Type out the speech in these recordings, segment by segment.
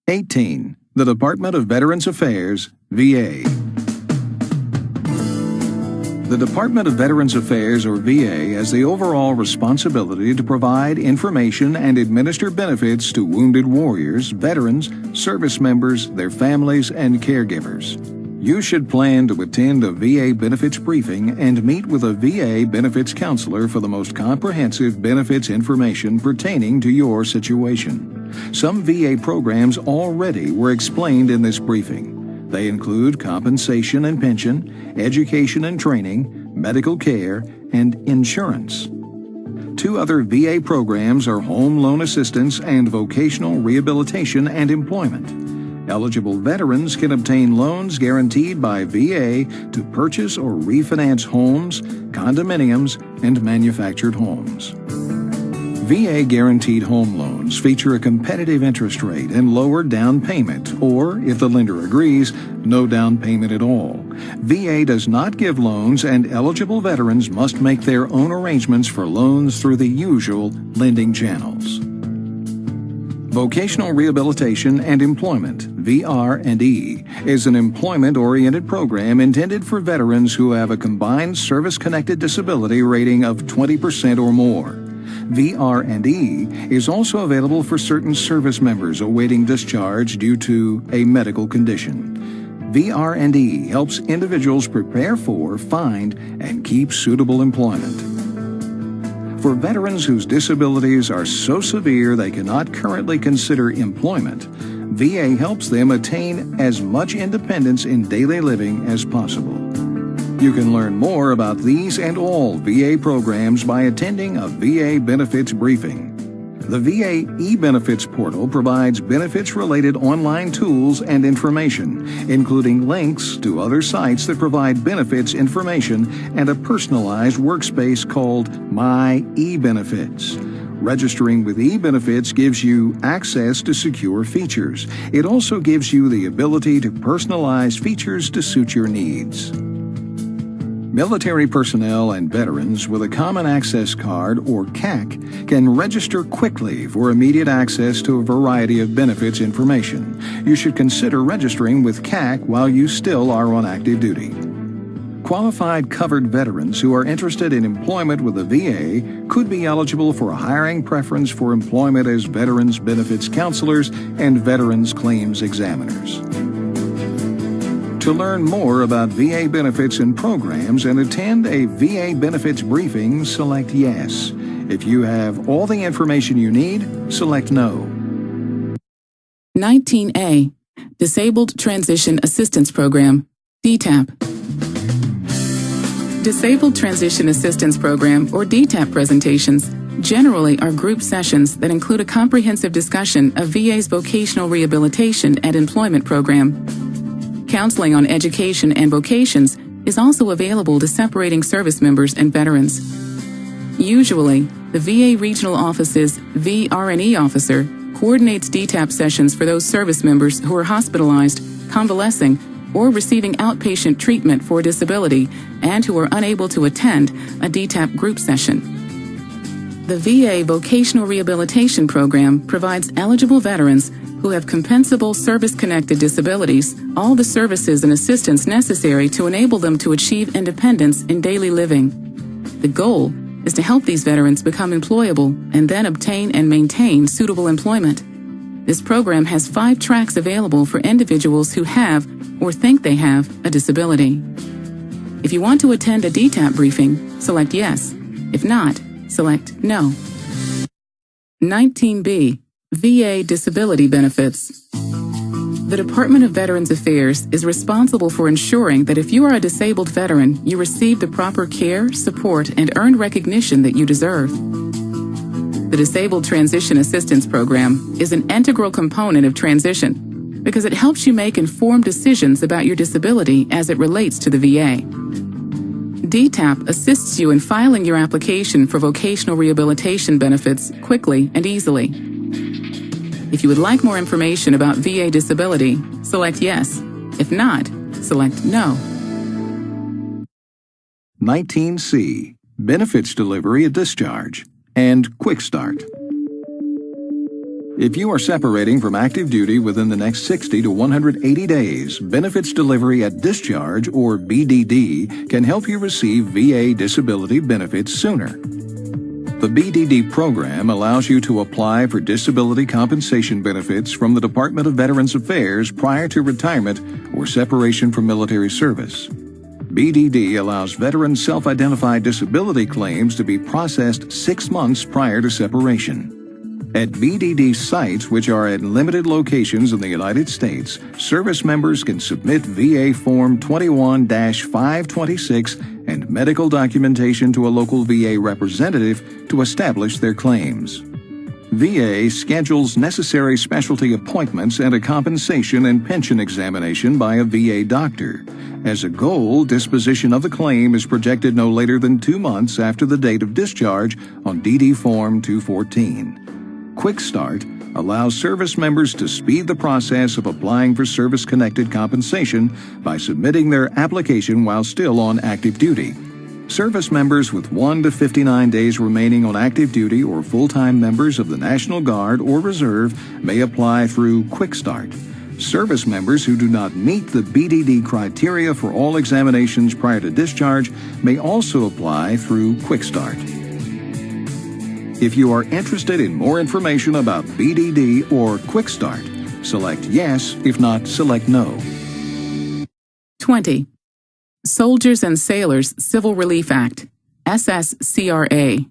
18. The Department of Veterans Affairs, VA. The Department of Veterans Affairs, or VA, has the overall responsibility to provide information and administer benefits to wounded warriors, veterans, service members, their families, and caregivers. You should plan to attend a VA benefits briefing and meet with a VA benefits counselor for the most comprehensive benefits information pertaining to your situation. Some VA programs already were explained in this briefing. They include compensation and pension, education and training, medical care, and insurance. Two other VA programs are home loan assistance and vocational rehabilitation and employment. Eligible veterans can obtain loans guaranteed by VA to purchase or refinance homes, condominiums, and manufactured homes. VA guaranteed home loans feature a competitive interest rate and lower down payment, or, if the lender agrees, no down payment at all. VA does not give loans, and eligible veterans must make their own arrangements for loans through the usual lending channels. Vocational Rehabilitation and Employment, VR&E, is an employment-oriented program intended for veterans who have a combined service-connected disability rating of 20% or more. VR&E is also available for certain service members awaiting discharge due to a medical condition. VR&E helps individuals prepare for, find, and keep suitable employment. For veterans whose disabilities are so severe they cannot currently consider employment, VA helps them attain as much independence in daily living as possible. You can learn more about these and all VA programs by attending a VA benefits briefing. The VA e-benefits portal provides benefits-related online tools and information, including links to other sites that provide benefits information and a personalized workspace called My eBenefits. Registering with eBenefits gives you access to secure features. It also gives you the ability to personalize features to suit your needs. Military personnel and veterans with a Common Access Card, or CAC, can register quickly for immediate access to a variety of benefits information. You should consider registering with CAC while you still are on active duty. Qualified covered veterans who are interested in employment with the VA could be eligible for a hiring preference for employment as veterans benefits counselors and veterans claims examiners. To learn more about VA benefits and programs and attend a VA benefits briefing, select Yes. If you have all the information you need, select No. 19A. Disabled Transition Assistance Program, DTAP. Disabled Transition Assistance Program, or DTAP presentations, generally are group sessions that include a comprehensive discussion of VA's vocational rehabilitation and employment program. Counseling on education and vocations is also available to separating service members and veterans. Usually, the VA Regional Office's VR&E officer coordinates DTAP sessions for those service members who are hospitalized, convalescing, or receiving outpatient treatment for disability and who are unable to attend a DTAP group session. The VA Vocational Rehabilitation Program provides eligible veterans who have compensable service-connected disabilities all the services and assistance necessary to enable them to achieve independence in daily living. The goal is to help these veterans become employable and then obtain and maintain suitable employment. This program has 5 tracks available for individuals who have or think they have a disability. If you want to attend a DTAP briefing, select Yes. If not, select No. 19B. VA Disability Benefits. The Department of Veterans Affairs is responsible for ensuring that if you are a disabled veteran, you receive the proper care, support, and earned recognition that you deserve. The Disabled Transition Assistance Program is an integral component of transition because it helps you make informed decisions about your disability as it relates to the VA. DTAP assists you in filing your application for vocational rehabilitation benefits quickly and easily. If you would like more information about VA disability, select Yes. If not, select No. 19C. Benefits Delivery at Discharge and Quick Start. If you are separating from active duty within the next 60 to 180 days, Benefits Delivery at Discharge, or BDD, can help you receive VA disability benefits sooner. The BDD program allows you to apply for disability compensation benefits from the Department of Veterans Affairs prior to retirement or separation from military service. BDD allows veterans' self-identified disability claims to be processed 6 months prior to separation. At BDD sites, which are at limited locations in the United States, service members can submit VA Form 21-526 and medical documentation to a local VA representative to establish their claims. VA schedules necessary specialty appointments and a compensation and pension examination by a VA doctor. As a goal, disposition of the claim is projected no later than 2 months after the date of discharge on DD Form 214. Quick Start allows service members to speed the process of applying for service-connected compensation by submitting their application while still on active duty. Service members with 1 to 59 days remaining on active duty or full-time members of the National Guard or Reserve may apply through Quick Start. Service members who do not meet the BDD criteria for all examinations prior to discharge may also apply through Quick Start. If you are interested in more information about BDD or Quick Start, select Yes. If not, select No. 20. Soldiers and Sailors Civil Relief Act, SSCRA.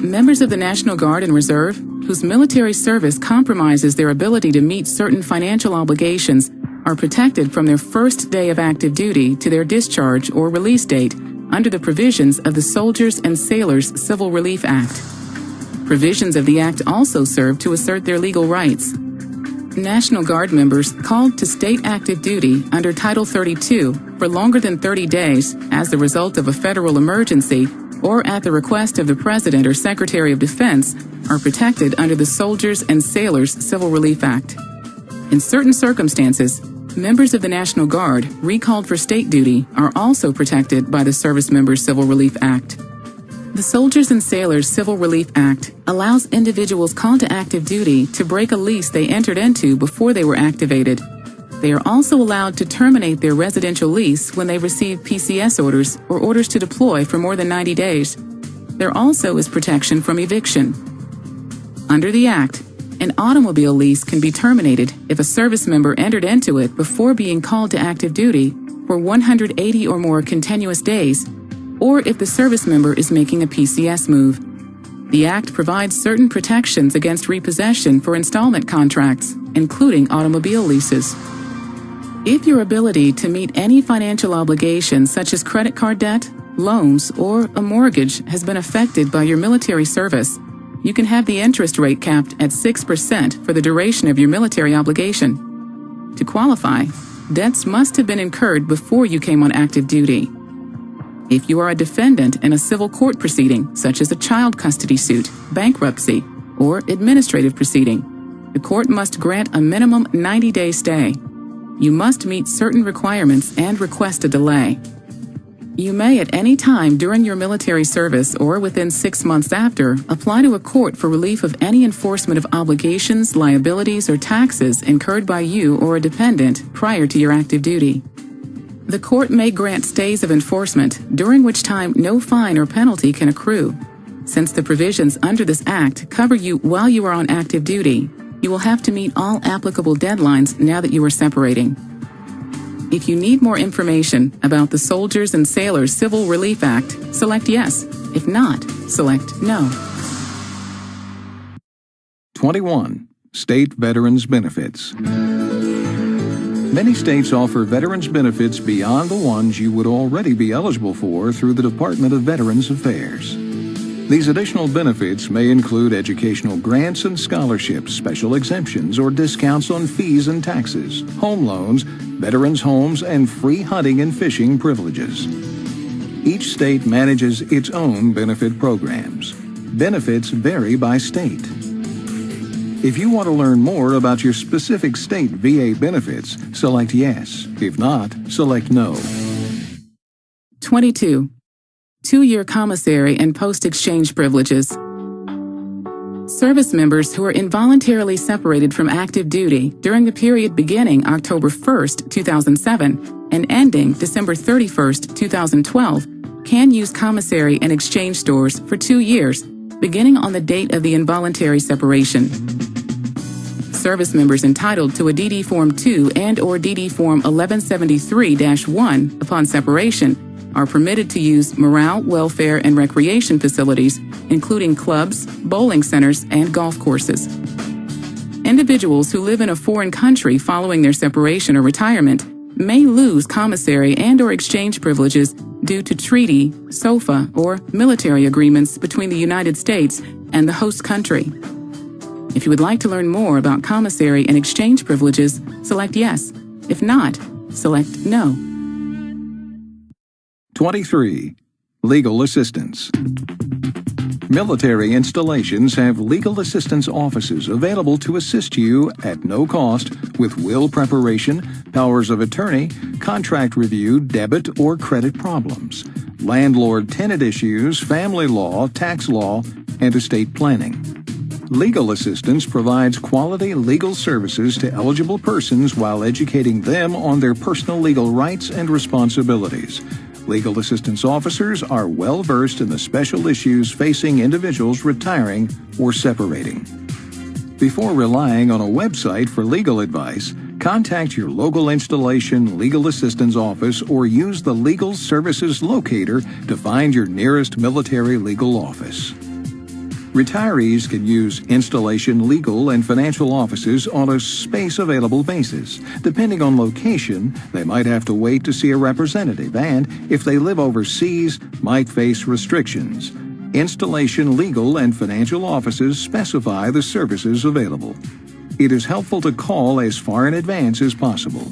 Members of the National Guard and Reserve, whose military service compromises their ability to meet certain financial obligations, are protected from their first day of active duty to their discharge or release date under the provisions of the Soldiers and Sailors Civil Relief Act. Provisions of the Act also serve to assert their legal rights. National Guard members called to state active duty under Title 32 for longer than 30 days as the result of a federal emergency or at the request of the President or Secretary of Defense are protected under the Soldiers and Sailors Civil Relief Act. In certain circumstances, members of the National Guard recalled for state duty are also protected by the Service Members Civil Relief Act. The Soldiers and Sailors Civil Relief Act allows individuals called to active duty to break a lease they entered into before they were activated. They are also allowed to terminate their residential lease when they receive PCS orders or orders to deploy for more than 90 days. There also is protection from eviction. Under the Act, an automobile lease can be terminated if a service member entered into it before being called to active duty for 180 or more continuous days, or if the service member is making a PCS move. The Act provides certain protections against repossession for installment contracts, including automobile leases. If your ability to meet any financial obligations such as credit card debt, loans, or a mortgage has been affected by your military service, you can have the interest rate capped at 6% for the duration of your military obligation. To qualify, debts must have been incurred before you came on active duty. If you are a defendant in a civil court proceeding, such as a child custody suit, bankruptcy, or administrative proceeding, the court must grant a minimum 90-day stay. You must meet certain requirements and request a delay. You may at any time during your military service or within 6 months after apply to a court for relief of any enforcement of obligations, liabilities, or taxes incurred by you or a dependent prior to your active duty. The court may grant stays of enforcement, during which time no fine or penalty can accrue. Since the provisions under this Act cover you while you are on active duty, you will have to meet all applicable deadlines now that you are separating. If you need more information about the Soldiers and Sailors Civil Relief Act, select Yes. If not, select No. 21. State Veterans Benefits. Many states offer veterans benefits beyond the ones you would already be eligible for through the Department of Veterans Affairs. These additional benefits may include educational grants and scholarships, special exemptions or discounts on fees and taxes, home loans, veterans' homes, and free hunting and fishing privileges. Each state manages its own benefit programs. Benefits vary by state. If you want to learn more about your specific state VA benefits, select Yes. If not, select No. 22. 2-year commissary and post-exchange privileges. Service members who are involuntarily separated from active duty during the period beginning October 1st, 2007 and ending December 31st, 2012 can use commissary and exchange stores for 2 years, beginning on the date of the involuntary separation. Service members entitled to a DD Form 2 and/or DD Form 1173-1 upon separation are permitted to use morale, welfare, and recreation facilities, including clubs, bowling centers, and golf courses. Individuals who live in a foreign country following their separation or retirement may lose commissary and/or exchange privileges due to treaty, SOFA, or military agreements between the United States and the host country. If you would like to learn more about commissary and exchange privileges, select yes. If not, select no. 23. Legal assistance. Military installations have legal assistance offices available to assist you at no cost with will preparation, powers of attorney, contract review, debit or credit problems, landlord-tenant issues, family law, tax law, and estate planning. Legal assistance provides quality legal services to eligible persons while educating them on their personal legal rights and responsibilities. Legal assistance officers are well versed in the special issues facing individuals retiring or separating. Before relying on a website for legal advice, contact your local installation legal assistance office or use the Legal Services Locator to find your nearest military legal office. Retirees can use installation legal and financial offices on a space-available basis. Depending on location, they might have to wait to see a representative, and if they live overseas, might face restrictions. Installation legal and financial offices specify the services available. It is helpful to call as far in advance as possible.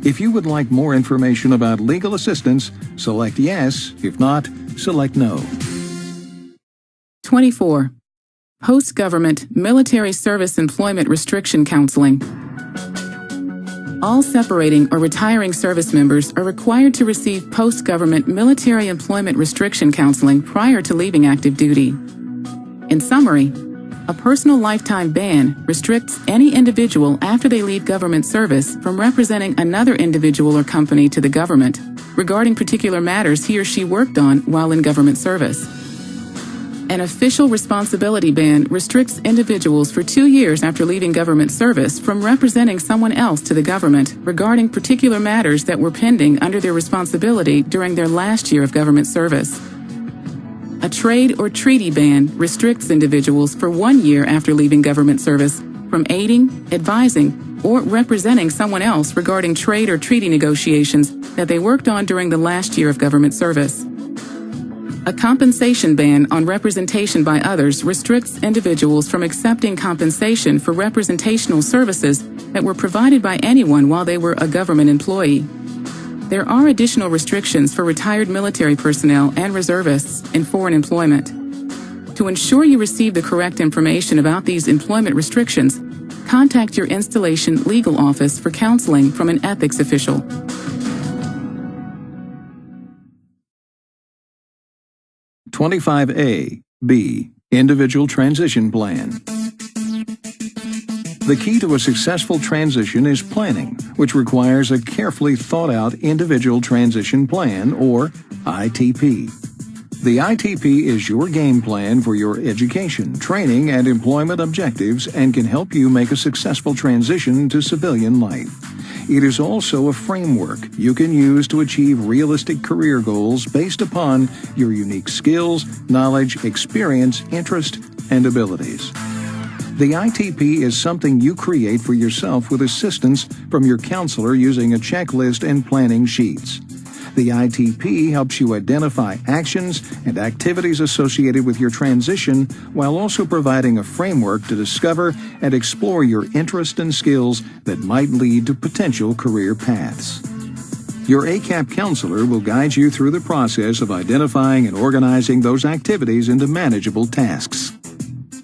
If you would like more information about legal assistance, select yes. If not, select no. 24. Post-Government Military Service Employment Restriction Counseling. All separating or retiring service members are required to receive post-government military employment restriction counseling prior to leaving active duty. In summary, a personal lifetime ban restricts any individual after they leave government service from representing another individual or company to the government regarding particular matters he or she worked on while in government service. An official responsibility ban restricts individuals for 2 years after leaving government service from representing someone else to the government regarding particular matters that were pending under their responsibility during their last year of government service. A trade or treaty ban restricts individuals for 1 year after leaving government service from aiding, advising, or representing someone else regarding trade or treaty negotiations that they worked on during the last year of government service. A compensation ban on representation by others restricts individuals from accepting compensation for representational services that were provided by anyone while they were a government employee. There are additional restrictions for retired military personnel and reservists in foreign employment. To ensure you receive the correct information about these employment restrictions, contact your installation legal office for counseling from an ethics official. 25A, B, Individual Transition Plan. The key to a successful transition is planning, which requires a carefully thought-out individual transition plan, or ITP. The ITP is your game plan for your education, training, and employment objectives and can help you make a successful transition to civilian life. It is also a framework you can use to achieve realistic career goals based upon your unique skills, knowledge, experience, interest, and abilities. The ITP is something you create for yourself with assistance from your counselor using a checklist and planning sheets. The ITP helps you identify actions and activities associated with your transition while also providing a framework to discover and explore your interests and skills that might lead to potential career paths. Your ACAP counselor will guide you through the process of identifying and organizing those activities into manageable tasks.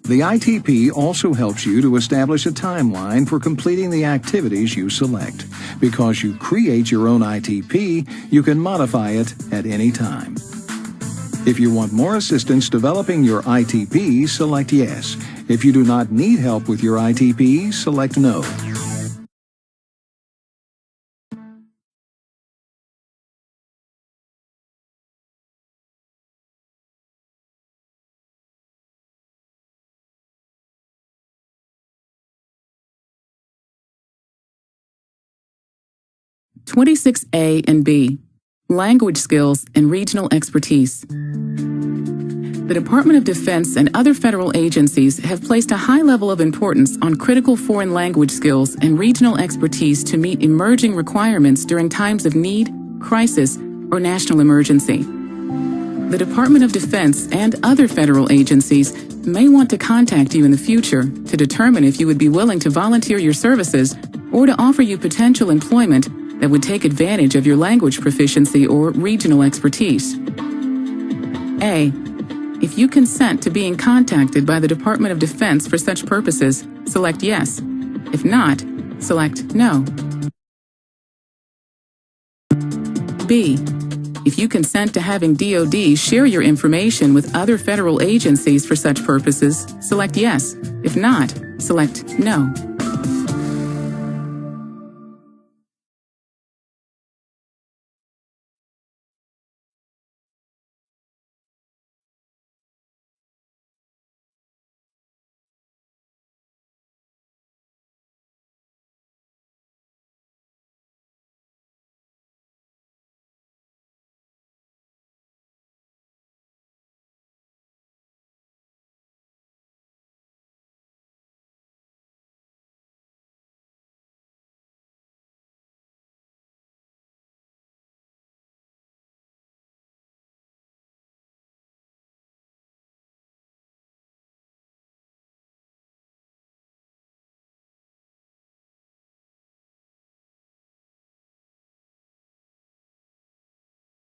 The ITP also helps you to establish a timeline for completing the activities you select. Because you create your own ITP, you can modify it at any time. If you want more assistance developing your ITP, select yes. If you do not need help with your ITP, select No. (26A) and B. Language skills and regional expertise. The Department of Defense and other federal agencies have placed a high level of importance on critical foreign language skills and regional expertise to meet emerging requirements during times of need, crisis, or national emergency. The Department of Defense and other federal agencies may want to contact you in the future to determine if you would be willing to volunteer your services or to offer you potential employment that would take advantage of your language proficiency or regional expertise. A. If you consent to being contacted by the Department of Defense for such purposes, select Yes. If not, select No. B. If you consent to having DoD share your information with other federal agencies for such purposes, select Yes. If not, select No.